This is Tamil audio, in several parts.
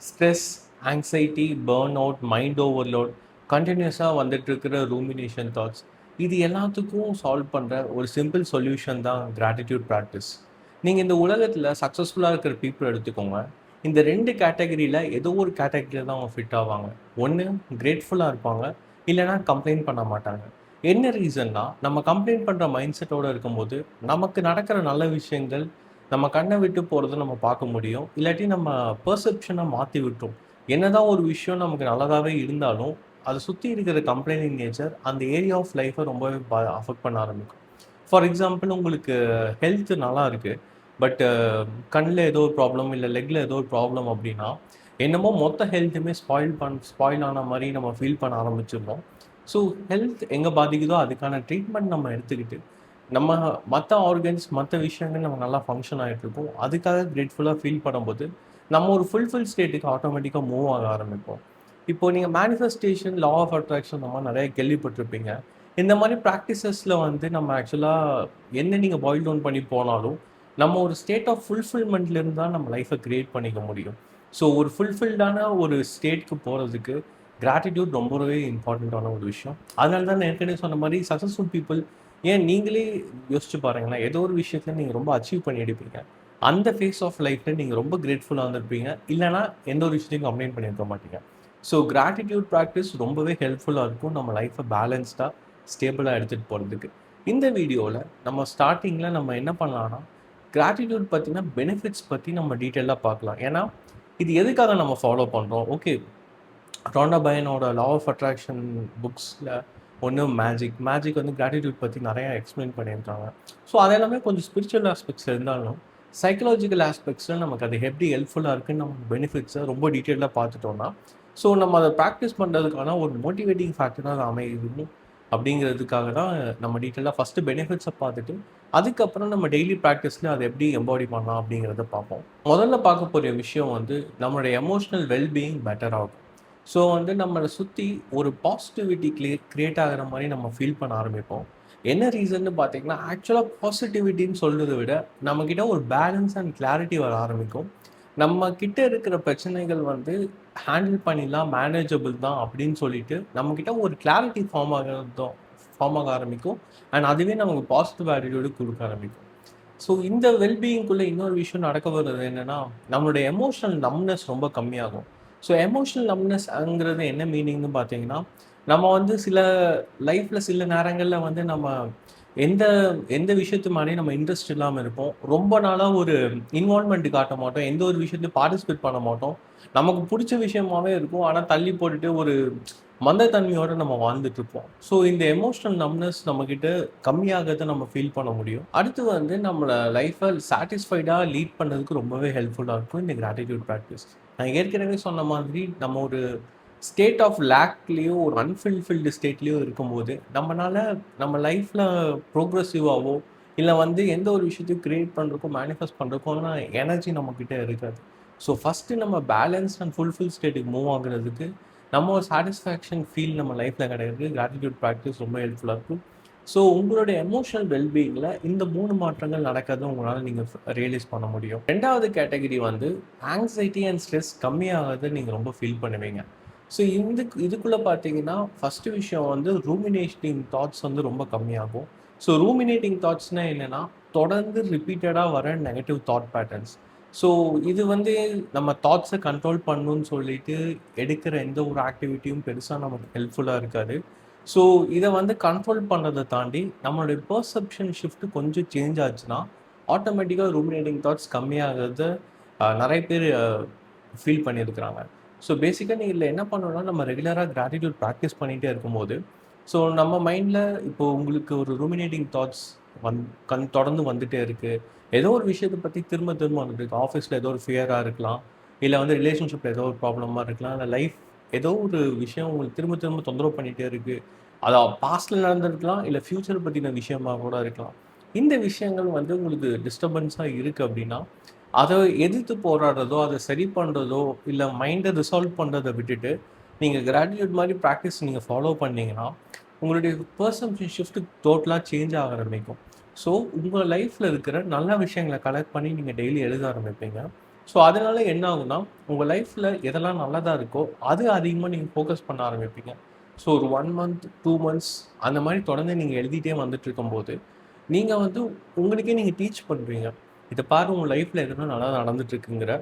Stress, anxiety, burn out, mind overload, கன்டினியூஸாக வந்துட்டு இருக்கிற ரூமினேஷன் தாட்ஸ், இது எல்லாத்துக்கும் சால்வ் பண்ணுற ஒரு சிம்பிள் சொல்யூஷன் தான் கிராட்டிடியூட் ப்ராக்டிஸ். நீங்கள் இந்த உலகத்தில் சக்ஸஸ்ஃபுல்லாக இருக்கிற பீப்புள் எடுத்துக்கோங்க. இந்த ரெண்டு கேட்டகரியில் ஏதோ ஒரு கேட்டகரியில் தான் அவங்க ஃபிட் ஆவாங்க. ஒன்று கிரேட்ஃபுல்லாக இருப்பாங்க, இல்லைனா கம்ப்ளைண்ட் பண்ண மாட்டாங்க. என்ன ரீசன்னா, நம்ம கம்ப்ளைண்ட் பண்ணுற மைண்ட் செட்டோடு இருக்கும்போது நமக்கு நடக்கிற நல்ல விஷயங்கள் நம்ம கண்ணை விட்டு போகிறத நம்ம பார்க்க முடியும். இல்லாட்டி நம்ம பெர்செப்ஷனை மாற்றி விட்டுரும். என்னதான் ஒரு விஷயம் நமக்கு நல்லதாகவே இருந்தாலும், அதை சுற்றி இருக்கிற கம்ப்ளைனிங் நேச்சர் அந்த ஏரியா ஆஃப் லைஃப்பை ரொம்பவே அஃபெக்ட் பண்ண ஆரம்பிக்கும். ஃபார் எக்ஸாம்பிள், உங்களுக்கு ஹெல்த் நல்லா இருக்குது, பட் கண்ணில் ஏதோ ஒரு ப்ராப்ளம், இல்லை லெக்கில் ஏதோ ஒரு ப்ராப்ளம் அப்படின்னா, என்னமோ மொத்த ஹெல்த்துமே ஸ்பாயில் ஆன மாதிரி நம்ம ஃபீல் பண்ண ஆரம்பிச்சிருந்தோம். ஸோ ஹெல்த் எங்கே பாதிக்குதோ அதுக்கான ட்ரீட்மெண்ட் நம்ம எடுத்துக்கிட்டு நம்ம மற்ற ஆர்கன்ஸ், மற்ற விஷயங்கள் நம்ம நல்லா ஃபங்க்ஷன் ஆகிட்டு இருக்கோம். அதுக்காக கிரேட்ஃபுல்லாக ஃபீல் பண்ணும்போது நம்ம ஒரு ஃபுல்ஃபில் ஸ்டேட்டுக்கு ஆட்டோமேட்டிக்காக மூவ் ஆக ஆரம்பிப்போம். இப்போ நீங்கள் மேனிஃபெஸ்டேஷன், லா ஆஃப் அட்ராக்ஷன் இந்த மாதிரி நிறைய கேள்விப்பட்டிருப்பீங்க. இந்த மாதிரி ப்ராக்டிசஸில் வந்து நம்ம ஆக்சுவலாக என்ன நீங்கள் பாயில் டவுன் பண்ணி போனாலும் நம்ம ஒரு ஸ்டேட் ஆஃப் ஃபுல்ஃபில்மெண்ட்லேருந்து தான் நம்ம லைஃப்பை க்ரியேட் பண்ணிக்க முடியும். ஸோ ஒரு ஃபுல்ஃபில்டான ஒரு ஸ்டேட்க்கு போகிறதுக்கு கிராட்டிடியூட் ரொம்பவே இம்பார்ட்டண்ட்டான ஒரு விஷயம். அதனால தான் நான் ஏற்கனவே சொன்ன மாதிரி சக்ஸஸ்ஃபுல் பீப்புள், ஏன் நீங்களே யோசிச்சு பாருங்களேன், ஏதோ ஒரு விஷயத்தில் நீங்கள் ரொம்ப அச்சீவ் பண்ணியிருப்பீங்க. அந்த ஃபேஸ் ஆஃப் லைஃப்பில் நீங்கள் ரொம்ப கிரேட்ஃபுல்லாக இருந்திருப்பீங்க, இல்லைனா எந்த ஒரு விஷயத்தையும் கம்ப்ளைண்ட் பண்ணியிருக்க மாட்டீங்க. ஸோ கிராட்டிடியூட் ப்ராக்டிஸ் ரொம்பவே ஹெல்ப்ஃபுல்லாக இருக்கும் நம்ம லைஃப்பை பேலன்ஸ்டாக, ஸ்டேபிளாக எடுத்துகிட்டு போகிறதுக்கு. இந்த வீடியோவில் நம்ம ஸ்டார்டிங்கில் நம்ம என்ன பண்ணலான்னா, கிராட்டிடியூட் பற்றின பெனிஃபிட்ஸ் பற்றி நம்ம டீட்டெயிலாக பார்க்கலாம். ஏன்னா இது எதுக்காக நம்ம ஃபாலோ பண்ணுறோம்? ஓகே, ராண்டா பையனோட லா ஆஃப் அட்ராக்ஷன் புக்ஸில் ஒன்று மேஜிக் வந்து கிராட்டிடியூட் பற்றி நிறையா எக்ஸ்பிளைன் பண்ணியிருக்காங்க. ஸோ அதெல்லாமே கொஞ்சம் ஸ்பிரிச்சுவல் ஆஸ்பெக்ட்ஸ் இருந்தாலும் சைக்கலாஜிக்கல் ஆஸ்பெக்ட்ஸில் நமக்கு அது எப்படி ஹெல்ப்ஃபுல்லாக இருக்குன்னு நம்ம பெனிஃபிட்ஸை ரொம்ப டீட்டெயிலாக பார்த்துட்டோம்னா, ஸோ நம்ம அதை ப்ராக்டிஸ் பண்ணுறதுக்கான ஒரு மோட்டிவேட்டிங் ஃபேக்டராக அது அமையும். அப்படிங்கிறதுக்காக தான் நம்ம டீட்டெயிலாக ஃபஸ்ட்டு பெனிஃபிட்ஸை பார்த்துட்டு அதுக்கப்புறம் நம்ம டெய்லி ப்ராக்டிஸில் அதை எப்படி எம்பாடி பண்ணலாம் அப்படிங்கிறத பார்ப்போம். முதல்ல பார்க்க போகிற விஷயம் வந்து நம்மளுடைய எமோஷ்னல் வெல்பீயிங் பெட்டர் ஆகும். ஸோ வந்து நம்மளை சுற்றி ஒரு பாசிட்டிவிட்டி க்ரியேட் ஆகிற மாதிரி நம்ம ஃபீல் பண்ண ஆரம்பிப்போம். என்ன ரீசன்னு பார்த்தீங்கன்னா, ஆக்சுவலாக பாசிட்டிவிட்டின்னு சொல்கிறத விட நம்மக்கிட்ட ஒரு பேலன்ஸ் அண்ட் கிளாரிட்டி வர ஆரம்பிக்கும். நம்ம கிட்ட இருக்கிற பிரச்சனைகள் வந்து ஹேண்டில் பண்ணிடலாம், மேனேஜபிள் தான் அப்படின்னு சொல்லிட்டு நம்மக்கிட்ட ஒரு கிளாரிட்டி ஃபார்ம் ஆக ஆரம்பிக்கும். அண்ட் அதுவே நமக்கு பாசிட்டிவ் ஆட்டிடியூடு கொடுக்க ஆரம்பிக்கும். ஸோ இந்த வெல்பீயிங்குள்ளே இன்னொரு விஷயம் நடக்க வருது என்னென்னா, நம்மளுடைய எமோஷனல் நம்னஸ் ரொம்ப கம்மியாகும். ஸோ எமோஷனல் நம்னஸ்ங்கிறது என்ன மீனிங்னு பார்த்தீங்கன்னா, நம்ம வந்து லைஃப்பில் சில நேரங்களில் வந்து நம்ம எந்த எந்த விஷயத்து மேலேயும் நம்ம இன்ட்ரெஸ்ட் இல்லாமல் இருப்போம். ரொம்ப நாளாக ஒரு இன்வால்வ்மெண்ட் காட்ட மாட்டோம். எந்த ஒரு விஷயத்தையும் பார்ட்டிசிபேட் பண்ண மாட்டோம். நமக்கு பிடிச்ச விஷயமாவே இருக்கும். ஆனால் தள்ளி போட்டுட்டு ஒரு மந்தத்தன்மையோடு நம்ம வாழ்ந்துட்டுருப்போம். ஸோ இந்த எமோஷனல் நம்னஸ் நம்மக்கிட்ட கம்மியாகிறத நம்ம ஃபீல் பண்ண முடியும். அடுத்து வந்து நம்மளை லைஃப்பை சாட்டிஸ்ஃபைடாக லீட் பண்ணுறதுக்கு ரொம்பவே ஹெல்ப்ஃபுல்லாக இருக்கும் இந்த கிராட்டிடியூட் ப்ராக்டிஸ். நான் ஏற்கனவே சொன்ன மாதிரி நம்ம ஒரு ஸ்டேட் ஆஃப் லேக்லேயோ ஒரு அன்ஃபுல்ஃபில்டு ஸ்டேட்லேயோ இருக்கும்போது நம்ம லைஃப்பில் ப்ரோக்ரெசிவாகவோ இல்லை வந்து எந்த ஒரு விஷயத்தையும் க்ரியேட் பண்ணுறதுக்கும் மேனிஃபெஸ்ட் பண்ணுறதுக்கும் எனர்ஜி நம்மக்கிட்ட இருக்காது. ஸோ ஃபஸ்ட்டு நம்ம பேலன்ஸ் அண்ட் ஃபுல்ஃபில் ஸ்டேட்டுக்கு மூவ் ஆகுறதுக்கு நம்ம ஒரு சாட்டிஸ்ஃபேக்ஷன் ஃபீல் நம்ம லைஃப்பில் கிடையாது. கிராட்டிடியூட் ப்ராக்டிஸ் ரொம்ப ஹெல்ப்ஃபுல்லாக இருக்கும். ஸோ உங்களுடைய எமோஷனல் வெல்பீயிங்கில் இந்த 3 மாற்றங்கள் நடக்கிறத உங்களால் நீங்கள் ரியலைஸ் பண்ண முடியும். 2வது கேட்டகரி வந்து ஆங்ஸைட்டி அண்ட் ஸ்ட்ரெஸ் கம்மியாகிறத நீங்கள் ரொம்ப ஃபீல் பண்ணுவீங்க. ஸோ இதுக்குள்ளே பார்த்தீங்கன்னா, ஃபஸ்ட்டு விஷயம் வந்து ரூமினேட்டிங் தாட்ஸ் வந்து ரொம்ப கம்மியாகும். ஸோ ரூமினேட்டிங் தாட்ஸ்னால் என்னென்னா, தொடர்ந்து ரிப்பீட்டடாக வர நெகட்டிவ் தாட் பேட்டர்ன்ஸ். ஸோ இது வந்து நம்ம தாட்ஸை கண்ட்ரோல் பண்ணணும்னு சொல்லிட்டு எடுக்கிற எந்த ஒரு ஆக்டிவிட்டியும் பெருசாக நமக்கு ஹெல்ப்ஃபுல்லாக இருக்காது. ஸோ இதை வந்து கண்ட்ரோல் பண்ணுறதை தாண்டி நம்மளுடைய பெர்செப்ஷன் ஷிஃப்ட் கொஞ்சம் சேஞ்ச் ஆச்சுன்னா ஆட்டோமேட்டிக்காக ரூமினேட்டிங் தாட்ஸ் கம்மியாகிறது நிறைய பேர் ஃபீல் பண்ணியிருக்கிறாங்க. ஸோ பேசிக்காக நீங்கள் இதில் என்ன பண்ணணும்னா, நம்ம ரெகுலராக கிராட்டிடியூட் ப்ராக்டிஸ் பண்ணிகிட்டே இருக்கும்போது ஸோ நம்ம மைண்டில் இப்போது உங்களுக்கு ஒரு ரூமினேட்டிங் தாட்ஸ் தொடர்ந்து வந்துகிட்டே இருக்குது. ஏதோ ஒரு விஷயத்தை பற்றி திரும்ப திரும்ப வந்துட்டு இருக்கு. ஆஃபீஸில் ஏதோ ஒரு ஃபியராக இருக்கலாம், இல்லை வந்து ரிலேஷன்ஷிப்பில் ஏதோ ஒரு ப்ராப்ளமாக இருக்கலாம், இல்லை லைஃப் ஏதோ ஒரு விஷயம் உங்களுக்கு திரும்ப திரும்ப தொந்தரவு பண்ணிகிட்டே இருக்குது. அது பாஸ்ட்டில் நடந்திருக்கலாம், இல்லை ஃப்யூச்சர் பற்றின விஷயமாக கூட இருக்கலாம். இந்த விஷயங்கள் வந்து உங்களுக்கு டிஸ்டர்பன்ஸாக இருக்குது அப்படின்னா, அதை எதிர்த்து போராடுறதோ, அதை சரி பண்ணுறதோ, இல்லை மைண்டை ரிசால்வ் பண்ணுறதை விட்டுட்டு நீங்கள் கிராட்டிடியூட் மாதிரி ப்ராக்டிஸ் நீங்கள் ஃபாலோ பண்ணிங்கன்னா உங்களுடைய பெர்செப்ஷன் ஷிஃப்ட் டோட்டலாக சேஞ்ச் ஆக ஆரம்பிக்கும். ஸோ உங்கள் லைஃப்பில் இருக்கிற நல்ல விஷயங்களை கலெக்ட் பண்ணி நீங்கள் டெய்லி எழுத ஆரம்பிப்பீங்க. ஸோ அதனால என்ன ஆகும்னா, உங்க லைஃப்ல எதெல்லாம் நல்லதா இருக்கோ, அது அதிகமா நீங்க ஃபோக்கஸ் பண்ண ஆரம்பிப்பீங்க. ஸோ ஒரு 1 மந்த், 2 மந்த்ஸ் அந்த மாரி தொடர்ந்து நீங்க எழுதிட்டே வந்துட்டுருக்கும்போது, நீங்க வந்து உங்களுக்கே நீங்க டீச் பண்றீங்க. இத பாரு உன் லைஃப்ல எதனா நல்லதா நடந்துட்டுருக்குங்கிற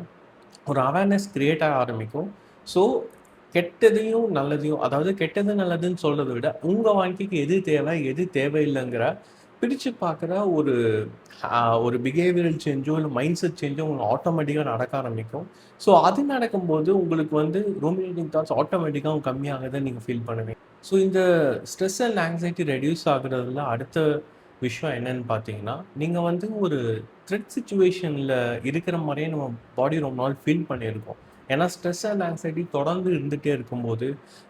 ஒரு அவேர்னஸ் கிரியேட் ஆக ஆரம்பிக்கும். ஸோ கெட்டதையும், நல்லதையும் அதாவது கெட்டது, நல்லதுன்னு சொல்றத விட, உங்க வாழ்க்கைக்கு எது தேவை, எது தேவையில்லங்கிற பிரிச்சு பார்க்குற ஒரு பிஹேவியரல் சேஞ்சோ, இல்ல மைண்ட் செட் சேஞ்சோ உங்களுக்கு ஆட்டோமேட்டிக்கா நடக்க ஆரம்பிக்கும். ஸோ அது நடக்கும்போது உங்களுக்கு வந்து ரூமினேட்டிங் தாட்ஸ் ஆட்டோமேட்டிக்கா கம்மியாகுதுன்னு நீங்க ஃபீல் பண்ணுவீங்க. ஸோ இந்த ஸ்ட்ரெஸ் அண்ட் ஆங்ஸைட்டி ரெட்யூஸ் ஆகுறதுல அடுத்த விஷயம் என்னன்னு பார்த்தீங்கன்னா, நீங்க வந்து ஒரு த்ரெட் சிச்சுவேஷன்ல இருக்கிற மாரியே நம்ம பாடி ரொம்ப நாள் ஃபீல் பண்ணியிருக்கோம். ஏன்னா ஸ்ட்ரெஸ் அண்ட் ஆங்ஸைட்டி தொடர்ந்து இருந்துட்டே இருக்கும்போது,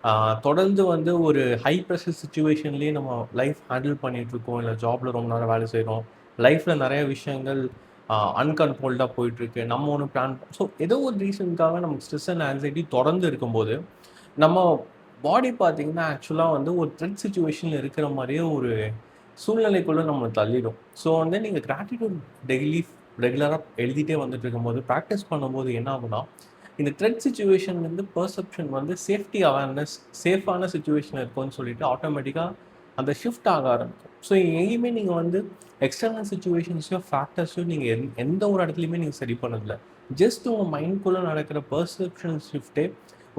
ஆ தொடர்ந்து வந்து ஒரு ஹை ப்ரெஷர் சிச்சுவேஷன்லேயே நம்ம லைஃப் ஹேண்டில் பண்ணிட்டுருக்கோம். இல்ல ஜாப்ல ரொம்ப நேரம் வேலை செய்றோம். லைஃப்ல நெறைய விஷயங்கள் அன்கண்ட்ரோல்டா போயிட்டுருக்கு. நம்ம ஒண்ணு பிளான் ஸோ ஏதோ ஒரு ரீசனுக்காக நமக்கு ஸ்ட்ரெஸ் அண்ட் ஆங்ஸைட்டி தொடர்ந்து இருக்கும்போது, நம்ம பாடி பார்த்தீங்கன்னா, ஆக்சுவலா வந்து ஒரு த்ரெட் சிச்சுவேஷன்ல இருக்கிற மாரியே ஒரு சூழ்நிலைக்குள்ள நம்மள தள்ளிடும். ஸோ வந்து நீங்க கிராட்டிட்யூட் டெய்லி ரெகுலரா எழுதிட்டே வந்துட்டு இருக்கும்போது, பிராக்டிஸ் பண்ணும்போது என்ன ஆகும்னா, இந்த த்ரெட் சிச்சுவேஷன்லேருந்து பெர்செப்ஷன் வந்து சேஃப்டி அவேர்னஸ், சேஃபான சிச்சுவேஷன்ல இருக்கோம்னு சொல்லிட்டு ஆட்டோமேட்டிக்கா அந்த ஷிஃப்ட் ஆக ஆரம்பிக்கும். ஸோ எங்கேயுமே நீங்க வந்து எக்ஸ்டர்னல் சிச்சுவேஷன்ஸையும், ஃபேக்டர்ஸையும் நீங்க எந்த ஒரு இடத்துலயுமே நீங்க சரி பண்ணதில்ல. ஜஸ்ட் உங்க மைண்ட்குள்ள நடக்கிற பெர்செப்ஷன் ஷிஃப்ட்டே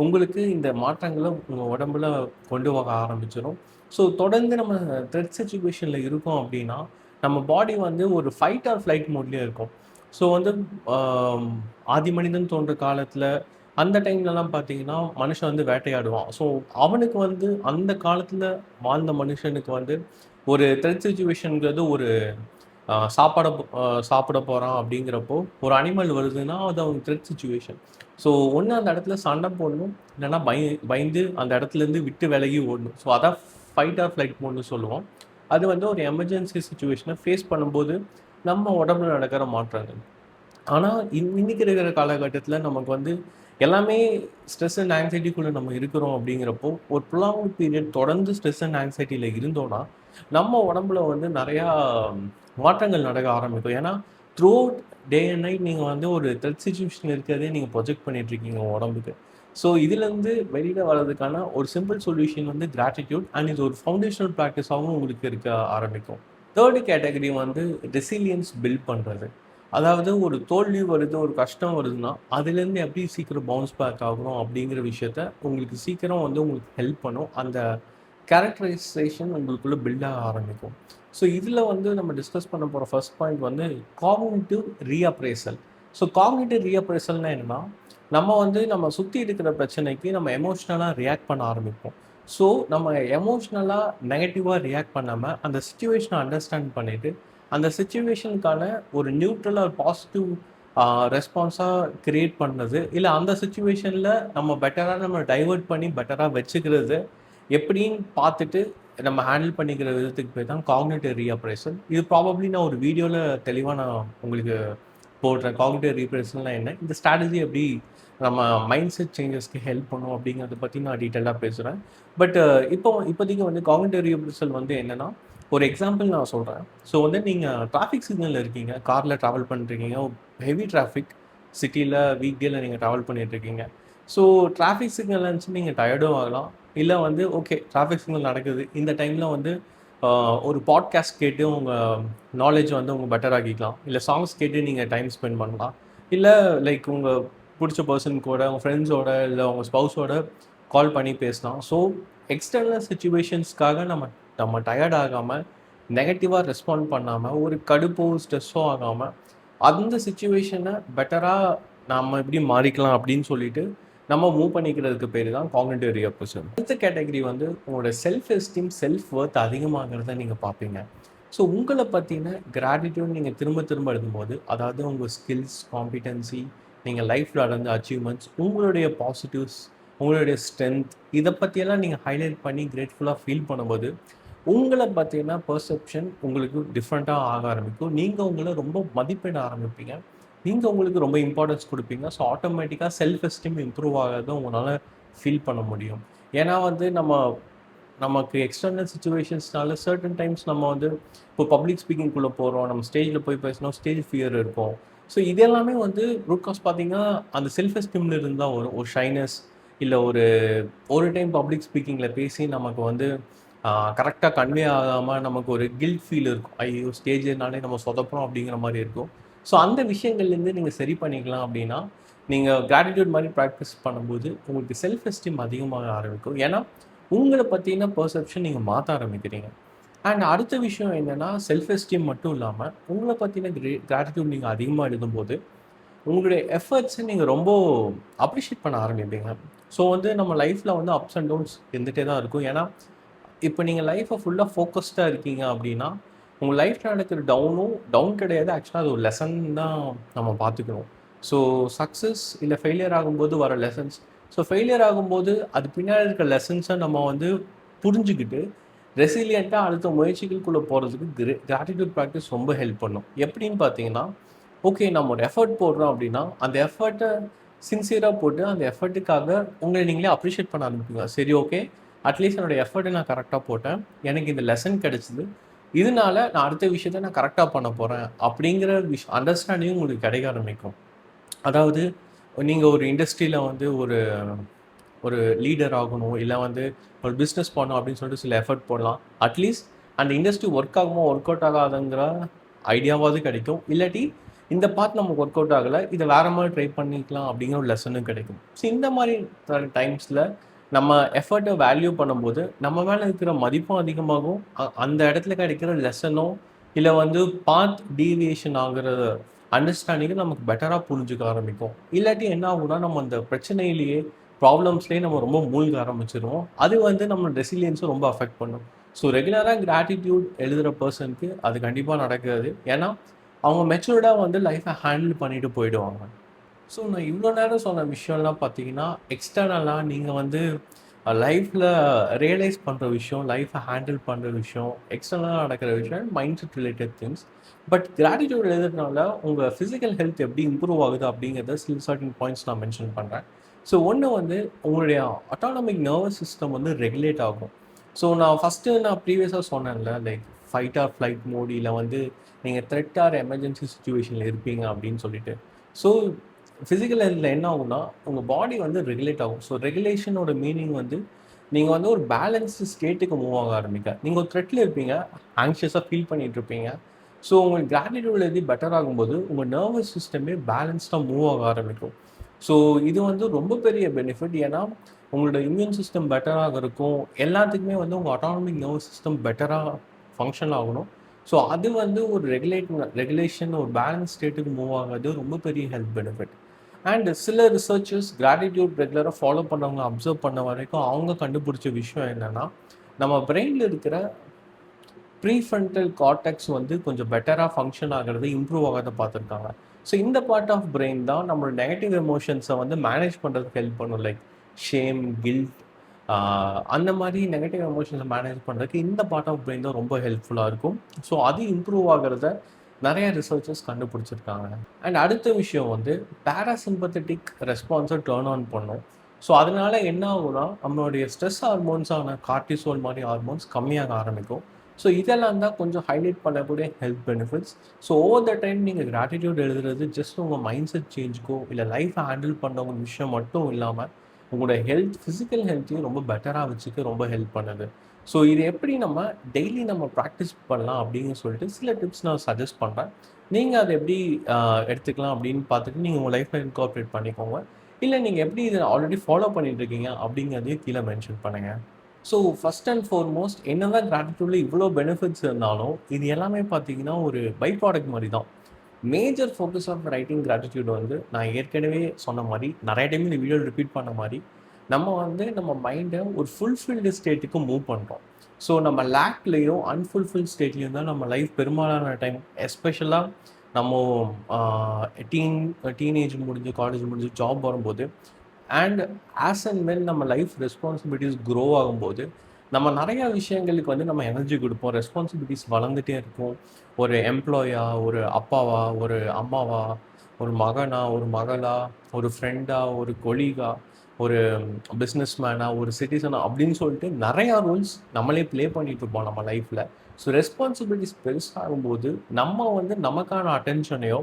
உங்களுக்கு இந்த மாற்றங்கள உங்க உடம்புல கொண்டு வர ஆரம்பிச்சுரும். ஸோ தொடர்ந்து நம்ம த்ரெட் சிச்சுவேஷன்ல இருக்கோம் அப்படின்னா, நம்ம பாடி வந்து ஒரு ஃபைட் ஆர் ஃப்ளைட் மோட்லயே இருக்கும். ஸோ வந்து ஆம் ஆதி மனிதன் தோன்ற காலத்துல, அந்த டைம்லலாம் பார்த்தீங்கன்னா, மனுஷன் வந்து வேட்டையாடுவான். ஸோ அவனுக்கு வந்து அந்த காலத்துல வாழ்ந்த மனுஷனுக்கு வந்து ஒரு த்ரெட் சிச்சுவேஷன்ங்கிறது ஒரு சாப்பாட சாப்பிட போறான் அப்படிங்கிறப்போ, ஒரு அனிமல் வருதுன்னா, அது அவனுக்கு த்ரெட் சிச்சுவேஷன். ஸோ ஒண்ணு அந்த இடத்துல சண்டை போடணும், இல்லன்னா பயந்து அந்த இடத்துலேருந்து விட்டு விலகி ஓடணும். ஸோ அதான் ஃபைட் ஆர் ஃப்ளைட் மோட்ன்னு சொல்லுவோம். அது வந்து ஒரு எமர்ஜென்சி சிச்சுவேஷன ஃபேஸ் பண்ணும்போது, நம்ம உடம்புல நடக்கிற மாற்றங்கள். ஆனா, இன்னைக்கு இருக்கிற காலகட்டத்தில நமக்கு வந்து எல்லாமே ஸ்ட்ரெஸ் அண்ட் ஆங்ஸைட்டிக்குள்ள நம்ம இருக்கிறோம் அப்படிங்கிறப்போ, ஒரு ப்ராலங்ட் பீரியட் தொடர்ந்து ஸ்ட்ரெஸ் அண்ட் ஆங்ஸைட்டில இருந்தோம்னா, நம்ம உடம்புல வந்து நெறையா மாற்றங்கள் நடக்க ஆரம்பிக்கும். ஏன்னா, through out day and night நீங்க வந்து ஒரு த்ரெட் சிச்சுவேஷன்ல இருக்கிறதே நீங்க ப்ரொஜெக்ட் பண்ணிட்டு இருக்கீங்க உங்க உடம்புக்கு. ஸோ இதிலருந்து வெளியில வர்றதுக்கான ஒரு சிம்பிள் சொல்யூஷன் வந்து கிராட்டிட்யூட் அண்ட் இது ஒரு ஃபவுண்டேஷனல் பிராக்டிஸாவும் உங்களுக்கு இருக்க ஆரம்பிக்கும். 3 கேட்டகரி வந்து ரெசிலியன்ஸ் பில்ட் பண்றது. அதாவது ஒரு தோல்வி வருது, ஒரு கஷ்டம் வருதுன்னா, அதுலேருந்து எப்படி சீக்கிரம் பவுன்ஸ் பேக் ஆகுறோம் அப்படிங்கிற விஷயத்த உங்களுக்கு சீக்கிரம் வந்து உங்களுக்கு ஹெல்ப் பண்ணும். அந்த கேரக்டரைசேஷன் உங்களுக்குள்ள பில்ட் ஆக ஆரம்பிக்கும். ஸோ இதில வந்து நம்ம டிஸ்கஸ் பண்ண போற ஃபர்ஸ்ட் பாயிண்ட் வந்து காக்னிட்டிவ் ரீஅப்ரைசல். ஸோ காக்னிட்டிவ் ரீஅப்ரைசல்னா என்னன்னா, நம்ம வந்து நம்ம சுத்தி இருக்கிற பிரச்சனைக்கு நம்ம எமோஷனலா ரியாக்ட் பண்ண ஆரம்பிப்போம். ஸோ நம்ம எமோஷனலா நெகட்டிவா ரியாக்ட் பண்ணாம, அந்த சிச்சுவேஷன அண்டர்ஸ்டாண்ட் பண்ணிட்டு அந்த சிச்சுவேஷனுக்கான ஒரு நியூட்ரலா ஒரு பாசிட்டிவ் ஆ ரெஸ்பான்ஸா கிரியேட் பண்ணது. இல்ல அந்த சிச்சுவேஷன்ல நம்ம பெட்டரா நம்ம டைவர்ட் பண்ணி பெட்டரா வச்சுக்கிறது எப்படின்னு பார்த்துட்டு நம்ம ஹேண்டில் பண்ணிக்கிற விதத்துக்கு பேர் தான் காக்னிட்டிவ் ரீஅப்ரைசல். இது ப்ராபப்ளி நான் ஒரு வீடியோல தெளிவா நான் உங்களுக்கு போடுறேன். காக்னிட்டிவ் ரீஅப்ரைசல்னா என்ன? இந்த ஸ்ட்ராட்டஜி எப்படி நம்ம மைண்ட் செட் சேஞ்சஸ்க்கு ஹெல்ப் பண்ணும் அப்படிங்கிறத பத்தி நான் டீட்டெயிலா பேசுறேன். பட் இப்போதைக்கு வந்து காக்னிட்டிவ் ரீஅப்ரைசல் வந்து என்னன்னா, ஒரு எக்ஸாம்பிள் நான் சொல்றேன். ஸோ வந்து நீங்க டிராஃபிக் சிக்னல்ல இருக்கீங்க. கார்ல டிராவல் பண்ணிட்டுருக்கீங்க. ஹெவி டிராஃபிக் சிட்டில வீக் டேல நீங்க டிராவல் பண்ணிட்டுருக்கீங்க. ஸோ டிராஃபிக் சிக்னல் இருந்துச்சு நீங்க டயர்டும் ஆகலாம். இல்ல வந்து ஓகே டிராஃபிக் சிக்னல் நடக்குது. இந்த டைம்ல வந்து அ ஒரு பாட்காஸ்ட் கேட்டு உங்க நாலேட்ஜ வந்து உங்க பெட்டர் ஆக்கிக்கலாம். இல்ல சாங்ஸ் கேட்டு நீங்க டைம் ஸ்பெண்ட் பண்ணலாம். இல்ல லைக் உங்க புடிச்ச பெர்சன் கூட, உங்க ஃப்ரெண்ட்ஸோட, இல்ல உங்க ஸ்பவுஸோட கால் பண்ணி பேசலாம். ஸோ எக்ஸ்டர்னல் சிச்சுவேஷன்ஸ்க்காக நம்ம நம்ம டயர்ட் ஆகாம, நெகட்டிவா ரெஸ்பாண்ட் பண்ணாம, ஒரு கடுப்போ, ஸ்ட்ரெஸ்ஸோ ஆகாம, அந்த சிச்சுவேஷன பெட்டரா நாம எப்படி மாறிக்கலாம் அப்படின்னு சொல்லிட்டு, நம்ம மூவ் பண்ணிக்கிறதுக்கு பேரு தான் காக்னிட்டிவ் ரீஅப்ரைசல். அடுத்த கேட்டகரி வந்து உங்களோட செல்ஃப் எஸ்டீம், செல்ஃப் வொர்த் அதிகமாகுறத நீங்க பார்ப்பீங்க. ஸோ உங்கள பத்தின கிராட்டிட்யூட் நீங்க திரும்ப திரும்ப எழுதும்போது, அதாவது உங்க ஸ்கில்ஸ், காம்பிட்டன்சி, நீங்க லைஃப்ல அடைஞ்ச அச்சீவ்மெண்ட்ஸ், உங்களுடைய பாசிட்டிவ்ஸ், உங்களுடைய ஸ்ட்ரென்த் இத பத்தியெல்லாம் நீங்க ஹைலைட் பண்ணி கிரேட்ஃபுல்லா ஃபீல் பண்ணும்போது, உங்கள பத்தின பெர்செப்ஷன் உங்களுக்கு டிஃப்ரெண்ட்டா ஆக ஆரம்பிக்கும். நீங்க உங்கள ரொம்ப மதிப்பிட ஆரம்பிப்பீங்க. நீங்க உங்களுக்கு ரொம்ப இம்பார்ட்டன்ஸ் குடுப்பீங்க. ஸோ ஆட்டோமேட்டிக்கா செல்ஃப் எஸ்டீம் இம்ப்ரூவ் ஆகுறத உங்களால ஃபீல் பண்ண முடியும். ஏன்னா வந்து நமக்கு எக்ஸ்டர்னல் சிச்சுவேஷன்ஸ்னால சர்டன் டைம்ஸ் நம்ம வந்து இப்போ பப்ளிக் ஸ்பீக்கிங்குள்ள போறோம். நம்ம ஸ்டேஜ்ல போய் பேசினா ஸ்டேஜ் ஃபியர் இருக்கும். ஸோ இது எல்லாமே வந்து ரூட் காஸ் பார்த்தீங்கன்னா, அந்த செல்ஃப் எஸ்டீம்ல இருந்து தான் வரும். ஒரு ஷைனஸ் இல்ல ஒரு ஒரு டைம் பப்ளிக் ஸ்பீக்கிங்ல பேசி நமக்கு வந்து கரெக்ட்டா கன்வே ஆகாம நமக்கு ஒரு கில்ட் ஃபீல் இருக்கும். ஐயோ! ஸ்டேஜ்னாலே நம்ம சொதப்புறோம் அப்படிங்கிற மாரி இருக்கும். ஸோ அந்த விஷயங்கள்லேருந்து நீங்க சரி பண்ணிக்கலாம் அப்படின்னா, நீங்க கிராட்டிட்யூட் மாரி பிராக்டிஸ் பண்ணும்போது, உங்களுக்கு செல்ஃப் எஸ்டீம் அதிகமாக ஆரம்பிக்கும். ஏன்னா, உங்கள பத்தின பெர்செப்ஷன் நீங்க மாத்த ஆரம்பிக்கிறீங்க. அண்ட் அடுத்த விஷயம் என்னன்னா, செல்ஃப் எஸ்டீம் மட்டும் இல்லாம, உங்கள பத்தின கிராட்டிட்யூட் நீங்க அதிகமா எழுதும்போது, உங்களுடைய எஃபர்ட்ஸ நீங்க ரொம்ப அப்ரிஷியேட் பண்ண ஆரம்பிப்பீங்க. ஸோ வந்து நம்ம லைஃப்ல வந்து அப்ஸ் அண்ட் டவுன்ஸ் இருந்துட்டே தான் இருக்கும். ஏன்னா, இப்ப நீங்க லைஃப்ப ஃபுல்லா ஃபோக்கஸ்டா இருக்கீங்க அப்டின்னா, உங்க லைஃப்ல நடக்கிற டவுன் கிடையாது. ஆக்சுவலா அது ஒரு லெசன் தான் நம்ம பார்த்துக்கணும். ஸோ சக்சஸ் இல்ல ஃபெயிலியர் ஆகும்போது வர லெசன்ஸ். ஸோ ஃபெயிலியர் ஆகும்போது, அது பின்னாடி இருக்க லெசன்ஸ நம்ம வந்து புரிஞ்சுகிட்டு, ரெசிலியன்ட்டா அடுத்த முயற்சிகளுக்குள்ள போறதுக்கு கிராட்டிட்யூட் பிராக்டிஸ் ரொம்ப ஹெல்ப் பண்ணும். எப்டின்னு பார்த்தீங்கன்னா, ஓகே நம்ம ஒரு எஃபோர்ட் போடுறோம் அப்டின்னா, அந்த எஃபோர்ட்ட சின்சியரா போட்டு அந்த எஃபோர்ட்டுக்காக உங்கள நீங்களே அப்ரிஷியேட் பண்ண ஆரம்பிப்பீங்க. சரி ஓகே, அட்லீஸ்ட் என்னோட எஃபர்ட்ட நான் கரெக்ட்டா போட்டேன். எனக்கு இந்த லெசன் கிடைச்சது. இதனால நான் அடுத்த விஷயத்த நான் கரெக்ட்டா பண்ண போறேன். அப்படிங்கிற அண்டர்ஸ்டாண்டிங் உங்களுக்கு கிடைக்க ஆரம்பிக்கும். அதாவது நீங்க ஒரு இண்டஸ்ட்ரியில வந்து ஒரு ஒரு லீடர் ஆகணும், இல்ல வந்து ஒரு பிசினஸ் பண்ணணும் அப்படின்னு சொல்லிட்டு சில எஃபோர்ட் போடலாம். அட்லீஸ்ட் அந்த இண்டஸ்ட்ரி ஒர்க் ஆகுமா, ஒர்க் அவுட் ஆகாதுங்கிற ஐடியாவாவது கிடைக்கும். இல்லாட்டி இந்த பார்ட் நமக்கு ஒர்க் அவுட் ஆகல. இத வேற மாரி ட்ரை பண்ணிக்கலாம் அப்படிங்கிற ஒரு லெசனும் கிடைக்கும். ஸோ இந்த மாரி டைம்ஸ்ல நம்ம எஃபோர்ட்ட வேல்யூ பண்ணும்போது, நம்ம மேல இருக்கிற மதிப்பும் அதிகமாகும். அந்த இடத்துல கிடைக்கிற லெசனோ, இல்ல வந்து பாத் டீவியேஷன் ஆகுற அண்டர்ஸ்டாண்டிங்க நமக்கு பெட்டரா புரிஞ்சுக்க ஆரம்பிக்கும். இல்லாட்டி என்ன ஆகும்னா, நம்ம அந்த பிரச்சனையிலேயே, ப்ராப்ளம்ஸ்லயே நம்ம ரொம்ப மூழ்க ஆரம்பிச்சுருவோம். அது வந்து நம்ம ரெசிலியன்ஸ ரொம்ப அஃபெக்ட் பண்ணும். ஸோ ரெகுலரா கிராட்டிட்யூட் எழுதுற பெர்சனுக்கு அது கண்டிப்பா நடக்காது. ஏன்னா, அவங்க மெச்சூர்டா வந்து லைஃப்ப ஹேண்டில் பண்ணிட்டு போயிடுவாங்க. ஸோ நான் இவ்வளோ நேரம் சொன்ன விஷயம்லாம் பார்த்தீங்கன்னா, எக்ஸ்டர்னலா நீங்க வந்து லைஃப்ல ரியலைஸ் பண்ற விஷயம், லைஃப்ப ஹேண்டில் பண்ற விஷயம், எக்ஸ்டர்னலா நடக்கிற விஷயம், mind set related things. But gratitude எழுதுறதுனால உங்க பிசிக்கல் ஹெல்த் எப்படி இம்ப்ரூவ் ஆகுது அப்படிங்கிறத சில சர்டன் பாயிண்ட்ஸ் நான் மென்ஷன் பண்றேன். ஸோ ஒண்ணு வந்து உங்களுடைய ஆட்டோனாமிக் நர்வஸ் சிஸ்டம் வந்து ரெகுலேட் ஆகும். ஸோ நான் ப்ரீவியஸா சொன்னேன்ல, like fight or flight mode இல்ல வந்து நீங்க த்ரெட் ஆர் எமர்ஜென்சி சிச்சுவேஷன்ல இருப்பீங்க அப்படின்னு சொல்லிட்டு. ஸோ ஃபிசிக்கல் ஹெல்த்ல என்ன ஆகும்னா, உங்க பாடி வந்து ரெகுலேட் ஆகும். ஸோ ரெகுலேஷனோட மீனிங் வந்து, நீங்க வந்து ஒரு பேலன்ஸ்டு ஸ்டேட்டுக்கு மூவ் ஆக நீங்க ஒரு த்ரெட்ல இருப்பீங்க. ஆங்ஷியஸா ஃபீல் பண்ணிட்டு இருப்பீங்க. ஸோ உங்களுக்கு கிராட்டிட்யூட் எழுதி பெட்டர் ஆகும்போது, உங்க நர்வஸ் சிஸ்டமே பேலன்ஸ்டா மூவ் ஆக ஆரம்பிக்கும். ஸோ இது வந்து ரொம்ப பெரிய பெனிஃபிட். ஏன்னா, உங்களோட இம்யூன் சிஸ்டம் பெட்டராக இருக்கும். எல்லாத்துக்குமே வந்து உங்க ஆட்டோனாமிக் நர்வஸ் சிஸ்டம் பெட்டரா ஃபங்ஷன் ஆகணும். ஸோ அது வந்து ஒரு ரெகுலேஷன் ஒரு பேலன்ஸ் ஸ்டேட்டுக்கு மூவ் ஆகுறது ரொம்ப பெரிய ஹெல்த் பெனிஃபிட். அண்ட் சில ரிசர்ச்சர்ஸ் கிராட்டிட்யூட் ரெகுலராக ஃபாலோ பண்ணவங்க அப்சர்வ் பண்ண வரைக்கும் அவங்க கண்டுபிடிச்ச விஷயம் என்னன்னா, நம்ம பிரெயினில் இருக்கிற ப்ரீஃப்ரண்டல் கார்டெக்ஸ் வந்து கொஞ்சம் பெட்டராக ஃபங்க்ஷன் ஆகிறது, இம்ப்ரூவ் ஆகிறத பார்த்துருக்காங்க. ஸோ இந்த பார்ட் ஆஃப் பிரெயின் தான் நம்மளோட நெகட்டிவ் எமோஷன்ஸை வந்து மேனேஜ் பண்ணுறதுக்கு ஹெல்ப் பண்ணும். லைக் ஷேம், கில்ட், அந்த மாதிரி நெகட்டிவ் எமோஷன்ஸை மேனேஜ் பண்ணுறதுக்கு இந்த பார்ட் ஆஃப் பிரெயின் தான் ரொம்ப ஹெல்ப்ஃபுல்லாக இருக்கும். ஸோ அது இம்ப்ரூவ் ஆகிறத நிறைய ரிசர்ச்சர்ஸ் கண்டுபிடிச்சிருக்காங்க. அண்ட் அடுத்த விஷயம் வந்து பேராசிம்பத்தட்டிக் ரெஸ்பான்ஸை டர்ன் ஆன் பண்ணும். ஸோ அதனால என்ன ஆகும்னா, நம்மளுடைய ஸ்ட்ரெஸ் ஹார்மோன்ஸான கார்டிசோல் மாதிரி ஹார்மோன்ஸ் கம்மியாக ஆரம்பிக்கும். ஸோ இதெல்லாம் தான் கொஞ்சம் ஹைலைட் பண்ணக்கூடிய health benefits. So over the time நீங்கள் கிராட்டிட்யூட் எழுதுறது ஜஸ்ட் உங்கள் மைண்ட் செட் சேஞ்சுக்கோ இல்லை லைஃப்பை ஹேண்டில் பண்ண ஒரு விஷயம் மட்டும் இல்லாமல் உங்களோட ஃபிசிக்கல் ஹெல்த்தையும் ரொம்ப பெட்டராக வச்சுக்க ரொம்ப ஹெல்ப் பண்ணுது. ஸோ இது எப்படி நம்ம டெய்லி நம்ம ப்ராக்டிஸ் பண்ணலாம் அப்படின்னு சொல்லிட்டு சில டிப்ஸ் நான் சஜஸ்ட் பண்ணுறேன். நீங்கள் அதை எப்படி எடுத்துக்கலாம் அப்படின்னு பார்த்துட்டு நீங்கள் உங்கள் லைஃப்பில் இன்கார்பரேட் பண்ணிக்கோங்க. இல்லை நீங்கள் எப்படி இதை ஆல்ரெடி ஃபாலோ பண்ணிட்டு இருக்கீங்க அப்படிங்கிறதையும் கீழே மென்ஷன் பண்ணுங்கள். ஸோ ஃபர்ஸ்ட் அண்ட் ஃபார்மோஸ்ட் என்னதான் கிராட்டிட்யூட்ல இவ்வளோ பெனிஃபிட்ஸ் இருந்தாலும், இது எல்லாமே பார்த்தீங்கன்னா ஒரு பை ப்ராடக்ட் மாரி தான். Major focus of writing gratitude வந்து நான் ஏற்கனவே சொன்ன மாரி, நெறைய டைம் இந்த வீடியோல ரிப்பீட் பண்ண மாரி, நம்ம வந்து நம்ம மைண்ட ஒரு ஃபுல்ஃபில்டு ஸ்டேட்டுக்கு மூவ் பண்றோம். ஸோ நம்ம லேக்லயும், அன்ஃபுல்ஃபில்ட் ஸ்டேட்லயும் தான் நம்ம லைஃப் பெரும்பாலான டைம் எஸ்பெஷலா நம்ம ஆ டீனேஜ் முடிஞ்சு, காலேஜ் முடிஞ்சு ஜாப் வரும்போது அண்ட் ஆஸ் அண்ட் வென் நம்ம லைஃப் ரெஸ்பான்சிபிலிட்டிஸ் க்ரோ ஆகும்போது, நம்ம நிறையா விஷயங்களுக்கு வந்து நம்ம எனர்ஜி குடுப்போம். ரெஸ்பான்சிபிலிட்டிஸ் வளர்ந்துட்டே இருக்கும். ஒரு எம்ப்ளாயா, ஒரு அப்பாவா, ஒரு அம்மாவா, ஒரு மகனா, ஒரு மகளா, ஒரு ஃப்ரெண்டா, ஒரு கொலீகா, ஒரு பிஸ்னஸ் மேனா, ஒரு சிட்டிசனா அப்படின்னு சொல்லிட்டு நிறையா ரோல்ஸ் நம்மளே ப்ளே பண்ணிட்டு இருப்போம் நம்ம லைஃப்ல. ஸோ ரெஸ்பான்சிபிலிட்டிஸ் பெருசாகும்போது, நம்ம வந்து நமக்கான அட்டென்ஷனையோ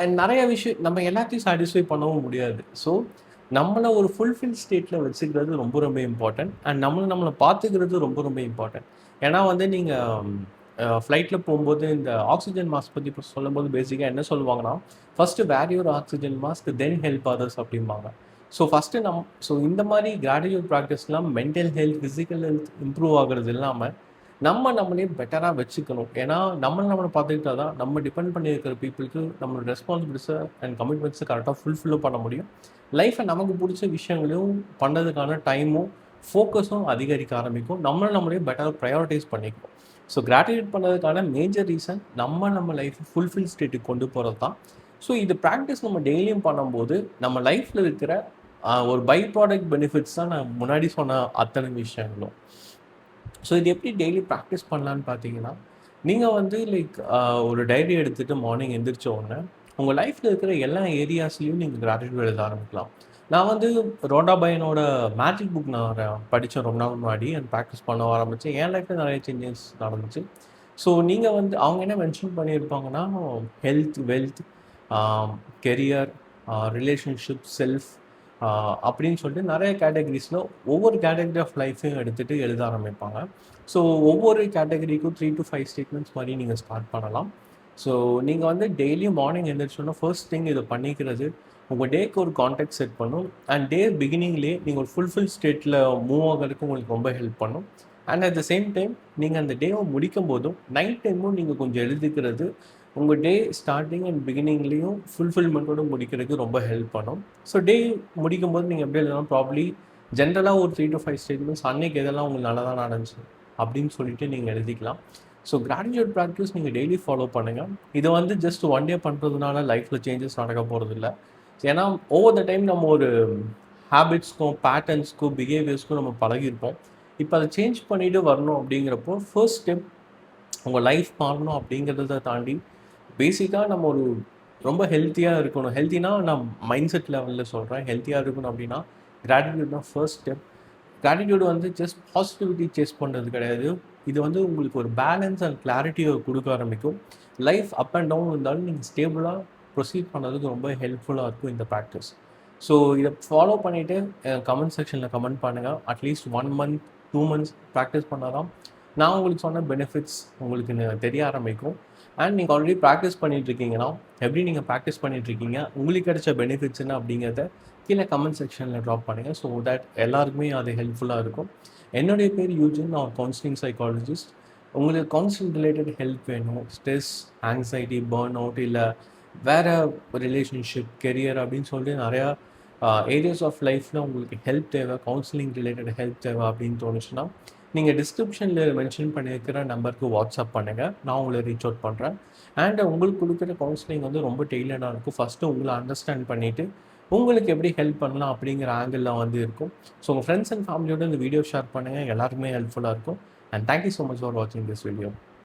அண்ட் நெறைய விஷயம் நம்ம எல்லாத்தையும் சாட்டிஸ்ஃபை பண்ணவும் முடியாது. ஸோ, நம்மள ஒரு ஃபுல்ஃபில் ஸ்டேட்ல வச்சுக்கிறது ரொம்ப ரொம்ப இம்பார்ட்டன்ட். அண்ட் நம்மள பார்த்துக்கிறது ரொம்ப ரொம்ப இம்பார்ட்டன்ட். ஏன்னா வந்து நீங்க ஃப்ளைட்ல போம்போது இந்த ஆக்ஸிஜன் மாஸ்க் பத்தி இப்ப சொல்லும்போது பேசிக்கா என்ன சொல்லுவாங்கன்னா, "first wear your oxygen mask, then help others" அப்படிம்பாங்க. ஸோ இந்த மாரி கிராட்டிட்யூட் ப்ராக்டிஸ்லாம் mental health, physical health improve ஆகுறது இல்லாம, நம்மளே பெட்டரா வச்சுக்கணும். ஏன்னா, நம்மள பார்த்துக்கிட்டா தான், நம்ம டிபெண்ட் பண்ணி இருக்கிற பீப்பிள்க்கு நம்மளோட ரெஸ்பான்சிபிலிட்டிஸ அண்ட் கமிட்மெண்ட்ஸ கரெக்ட்டா ஃபுல்ஃபில்லும் பண்ண முடியும். லைஃப்ல நமக்கு புடிச்ச விஷயங்களையும் பண்ணதுக்கான டைமும், ஃபோக்கஸும் அதிகரிக்க ஆரம்பிக்கும். நம்மளே பெட்டரா பிரையாரிடைஸ் பண்ணிக்குவோம். ஸோ கிராட்டிட்யூட் பண்ணதுக்கான மேஜர் ரீசன் நம்ம லைஃப் ஃபுல்ஃபில் ஸ்டேட்டுக்கு கொண்டு போறது தான். ஸோ இது பிராக்டிஸ் நம்ம டெய்லியும் பண்ணும்போது, நம்ம லைஃப்ல இருக்கிற ஒரு பை ப்ராடக்ட் பெனிஃபிட்ஸ் தான் நான் முன்னாடி சொன்ன அத்தனை விஷயங்களும். ஸோ இது எப்படி டெய்லி ப்ராக்டிஸ் பண்ணலான்னு பார்த்தீங்கன்னா, நீங்க வந்து லைக் ஒரு டைரி எடுத்துட்டு மார்னிங் எந்திரிச்ச உடனே, உங்க லைஃப்ல இருக்கிற எல்லா ஏரியாஸ்லயும் நீங்க கிராட்டிட்யூட் எழுத ஆரம்பிக்கலாம். நான் வந்து ரோண்டா பையனோட மேஜிக் புக் நான் படிச்சேன் ரொம்ப நாள் முன்னாடி. அண்ட் ப்ராக்டிஸ் பண்ண ஆரம்பிச்சேன். என் லைஃப்ல நிறைய சேஞ்சஸ் நடந்துச்சு. ஸோ நீங்க வந்து அவங்க என்ன மென்ஷன் பண்ணியிருப்பாங்கன்னா, ஹெல்த், வெல்த், ஆ கெரியர், ரிலேஷன்ஷிப், செல்ஃப் அப்படின்னு சொல்லிட்டு நெறைய கேட்டகரீஸ்ல ஒவ்வொரு கேட்டகரி ஆஃப் லைஃப்பையும் எடுத்துட்டு எழுத ஆரம்பிப்பாங்க. ஸோ ஒவ்வொரு கேட்டகரிக்கும் 3 டூ 5 ஸ்டேட்மெண்ட்ஸ் மாரி நீங்க ஸ்டார்ட் பண்ணலாம். ஸோ நீங்க வந்து டெய்லியும் மார்னிங் எந்திரிச்சோன ஃபர்ஸ்ட் திங் இத பண்ணிக்கிறது, உங்க டேக்கு ஒரு கான்டெக்ஸ்ட் செட் பண்ணும். அண்ட் டே பிகினிங்லயே நீங்க ஒரு ஃபுல்ஃபில் ஸ்டேட்ல மூவ் ஆகுறதுக்கு உங்களுக்கு ரொம்ப ஹெல்ப் பண்ணும். And at the same time நீங்க அந்த டேவ முடிக்கும்போதும், நைட் டைமும் நீங்க கொஞ்சம் எழுதிக்கிறது, உங்க டே ஸ்டார்ட்டிங் அண்ட் பிகினிங்லயும் ஃபுல்ஃபில்மென்ட்டோட முடிக்கிறதுக்கு ரொம்ப ஹெல்ப் பண்ணும். ஸோ டே முடிக்கும்போது நீங்க எப்படி எழுதலாம் ப்ராபப்ளி ஜென்ரலா ஒரு 3 டூ 5 ஸ்டேட்மெண்ட்ஸ் அன்னைக்கு எதெல்லாம் உங்களுக்கு நல்லதா நடந்துச்சு அப்படின்னு சொல்லிட்டு நீங்க எழுதிக்கலாம். ஸோ கிராட்டிட்யூட் ப்ராக்டிஸ் நீங்க டெய்லி ஃபாலோ பண்ணுங்க. இத வந்து ஜஸ்ட் ஒன் டே பண்றதுனால லைஃப்ல சேஞ்சஸ் நடக்க போறதில்ல. ஏன்னா ஓவர் த டைம் நம்ம ஒரு ஹேபிட்ஸ்க்கும், பேட்டர்ன்ஸ்க்கும், பிஹேவியர்ஸ்க்கும் நம்ம பழகியிருப்போம். இப்ப அத சேஞ்ச் பண்ணிட்டு வரணும் அப்படிங்கிறப்போ, ஃபர்ஸ்ட் ஸ்டெப் உங்க லைஃப் மாறணும் அப்படிங்கிறத தாண்டி, பேசிக்கா நம்ம ஒரு ரொம்ப ஹெல்த்தியா இருக்கணும். ஹெல்த்தினா நான் மைண்ட் செட் லெவல்ல சொல்றேன். ஹெல்த்தியா இருக்கணும் அப்படின்னா, கிராட்டிட்யூட் தான் ஃபர்ஸ்ட் ஸ்டெப். கிராட்டிட்யூட் வந்து ஜஸ்ட் பாசிட்டிவிட்டி சேஸ் பண்றது கிடையாது. இது வந்து உங்களுக்கு ஒரு பேலன்ஸ் அண்ட் கிளாரிட்டிய குடுக்க ஆரம்பிக்கும். லைஃப் அப் அண்ட் டவுன் இருந்தாலும் நீங்க ஸ்டேபிளா ப்ரொசீட் பண்ணதுக்கு ரொம்ப ஹெல்ப்ஃபுல்லா இருக்கும் இந்த பிராக்டிஸ். ஸோ இத ஃபாலோ பண்ணிட்டு கமெண்ட் செக்ஷன்ல கமெண்ட் பண்ணுங்க. அட்லீஸ்ட் 1 மந்த், 2 மந்த்ஸ் பிராக்டிஸ் பண்ணா தான் நான் உங்களுக்கு சொன்ன பெனிஃபிட்ஸ் உங்களுக்கு தெரிய ஆரம்பிக்கும். அண்ட் நீங்க ஆல்ரெடி பிராக்டிஸ் பண்ணிட்டு இருக்கீங்கன்னா, எப்படி நீங்க பிராக்டிஸ் பண்ணிட்டு இருக்கீங்க? உங்களுக்கு கிடைச்ச பெனிஃபிட்ஸ் என்ன அப்படிங்கிறத கீழ கமெண்ட் செக்ஷன்ல ட்ராப் பண்ணுங்க. ஸோ தட் எல்லாருக்குமே அது ஹெல்ப்ஃபுல்லா இருக்கும். என்னுடைய பேர் யூஜின். நான் ஒரு கவுன்சிலிங் சைக்காலஜிஸ்ட். உங்களுக்கு கவுன்சிலிங் ரிலேட்டட் ஹெல்ப் வேணும். ஸ்ட்ரெஸ், ஆங்ஸைட்டி, பர்ன் அவுட் இல்ல வேற ரிலேஷன்ஷிப், கெரியர் அப்படின்னு சொல்லிட்டு நெறையா ஏரியாஸ் ஆஃப் லைஃப்ல உங்களுக்கு ஹெல்ப் தேவை, கவுன்சிலிங் ரிலேட்டட் ஹெல்ப் தேவை அப்படின்னு தோணுச்சுன்னா, நீங்க டிஸ்கிரிப்ஷன்ல மென்ஷன் பண்ணியிருக்கிற நம்பருக்கு வாட்ஸ்அப் பண்ணுங்க. நான் உங்கள ரீச் அவுட் பண்றேன். அண்ட் உங்களுக்கு குடுக்குற கவுன்சிலிங் வந்து ரொம்ப டெய்லர்டா இருக்கும். ஃபர்ஸ்ட்டு உங்கள அண்டர்ஸ்டாண்ட் பண்ணிட்டு, உங்களுக்கு எப்படி ஹெல்ப் பண்ணலாம் அப்படிங்கிற ஆங்கிள்ல வந்து இருக்கும். ஸோ உங்க ஃப்ரெண்ட்ஸ் அண்ட் ஃபேமிலியோட இந்த வீடியோ ஷேர் பண்ணுங்க. எல்லாருக்குமே ஹெல்ப்ஃபுல்லா இருக்கும். And thank you so much for வாட்சிங் திஸ் வீடியோ.